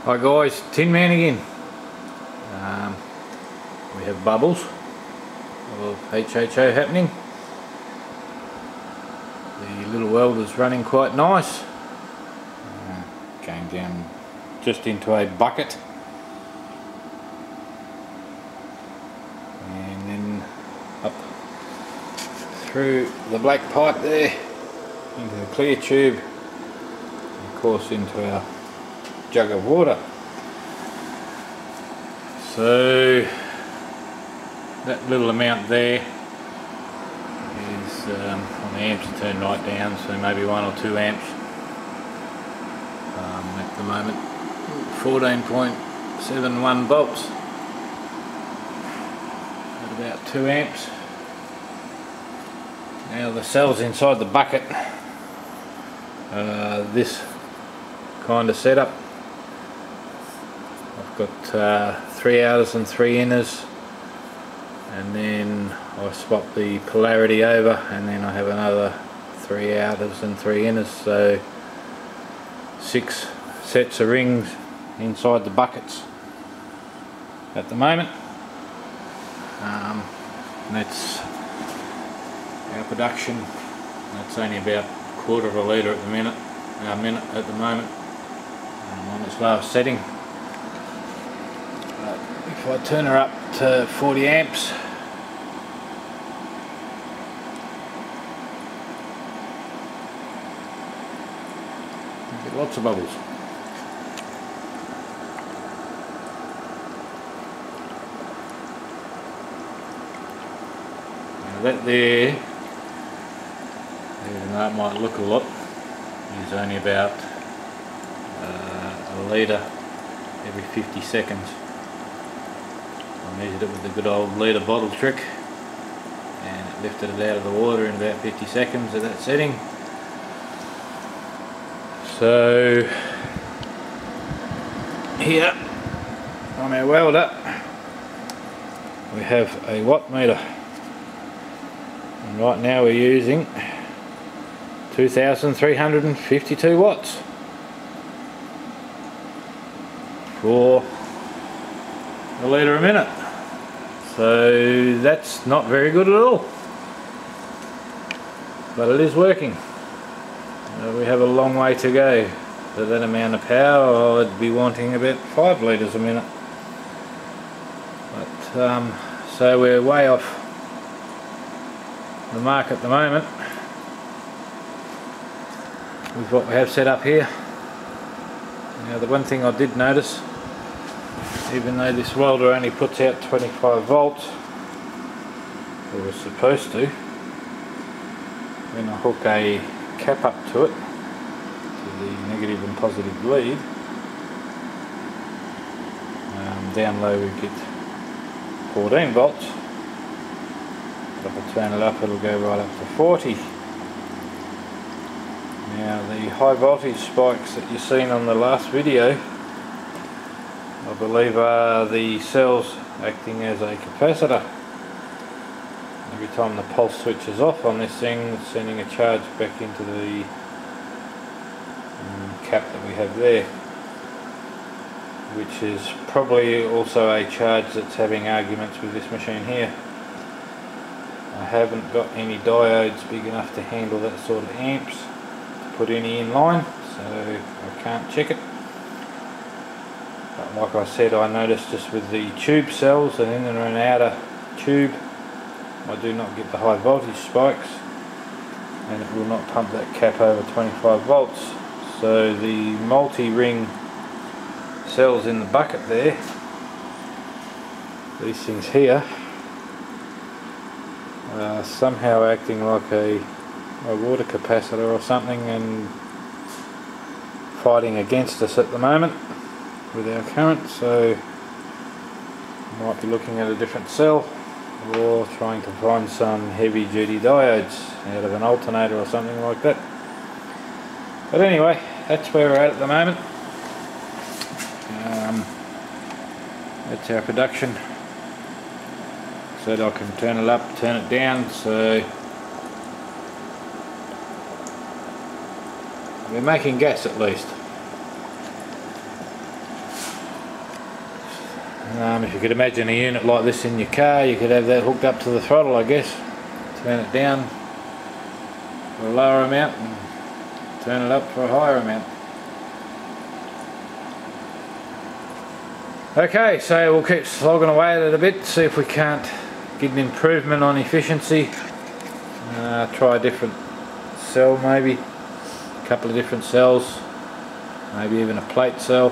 Hi guys, Tin Man again. We have bubbles of HHO happening. The little welder's running quite nice. Going down just into a bucket. And then up through the black pipe there into the clear tube. And of course into our jug of water. So that little amount there is on the amps are turned right down, so maybe 1 or 2 amps at the moment. 14.71 volts at about 2 amps. Now the cells inside the bucket, this kind of setup. I've got 3 outers and 3 inners, and then I swap the polarity over, and then I have another 3 outers and 3 inners, so 6 sets of rings inside the buckets at the moment. And that's our production. That's only about 1/4 of a litre at the minute, at the moment, on its lowest setting. If I turn her up to 40 amps, I get lots of bubbles. Now that there, even though it might look a lot, is only about a litre every 50 seconds. I measured it with the good old litre bottle trick, and it lifted it out of the water in about 50 seconds at that setting. So here on our welder we have a watt meter, and right now we're using 2352 watts for a litre a minute. So that's not very good at all, but it is working. We have a long way to go. For that amount of power I'd be wanting about 5 litres a minute. But so we're way off the mark at the moment with what we have set up here. Now the one thing I did notice, even though this welder only puts out 25 volts, or was supposed to, when I hook a cap up to it, to the negative and positive lead, down low we get 14 volts, but if I turn it up it'll go right up to 40. Now the high voltage spikes that you've seen on the last video, I believe are the cells acting as a capacitor. Every time the pulse switches off on this thing, it's sending a charge back into the cap that we have there, which is probably also a charge that's having arguments with this machine here. I haven't got any diodes big enough to handle that sort of amps to put any in line, so I can't check it. But like I said, I noticed just with the tube cells, an inner and outer tube, I do not get the high voltage spikes, and it will not pump that cap over 25 volts. So the multi-ring cells in the bucket there, these things here, are somehow acting like a water capacitor or something and fighting against us at the moment with our current. So I might be looking at a different cell, or trying to find some heavy duty diodes out of an alternator or something like that. But anyway, that's where we're at the moment. That's our production. Said I can turn it up, turn it down, so we're making gas at least. If you could imagine a unit like this in your car, you could have that hooked up to the throttle, I guess. Turn it down for a lower amount and turn it up for a higher amount. Okay, so we'll keep slogging away at it a bit, see if we can't get an improvement on efficiency. Try a different cell maybe, a couple of different cells, maybe even a plate cell,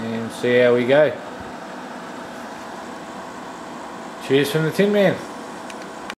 and see how we go. Cheers from the Tin Man.